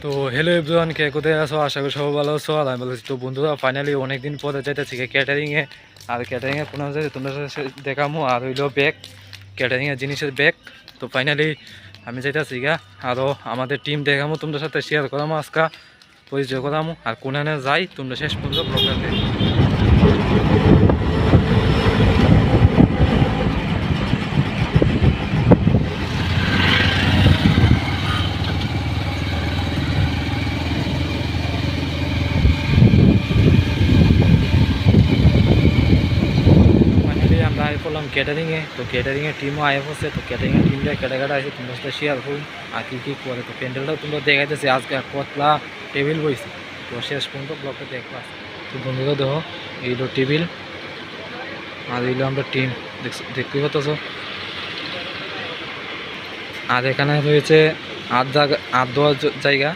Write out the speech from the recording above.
তো hello everyone, কে কোথায় আছো? আশা করি সবাই ভালো আছো। আর আমি ভালো আছি। তো বন্ধুরা, ফাইনালি অনেকদিন পরে যাইতেছি ক্যাটারিংয়ে। আর ক্যাটারিংয়ে কোনো তোমরা দেখামো আর হইলো ব্যাগ, ক্যাটারিংয়ের জিনিসের ব্যাগ। তো ফাইনালি আমি যাইতেছি আরও আমাদের টিম দেখামো, তোমাদের সাথে শেয়ার করামো, আজকে পরিচয় করামো। আর কোনানে যাই তোমরা শেষ পর্যন্ত ব্লগটা দেখো। আমরা আয় করলাম ক্যাটারিংয়ে। তো ক্যাটারিংয়ের টিমও আয় পড়ছে। তো ক্যাটারিংয়ের টিমটা কেটে কাটা আছে, তোমার সাথে শেয়ার করুন আর কী করে। তো প্যান্ডেলটাও তোমরা দেখাইতেছে আজকে কতলা টেবিল বইছে। তো শেষ পর্যন্ত ব্লগটা দেখবা। তো বন্ধুরা দেখো, এইগুলো টেবিল আর এইগুলো আমরা টিম দেখতে পাচ্ছ। আর এখানে রয়েছে আট দেওয়ার জায়গা।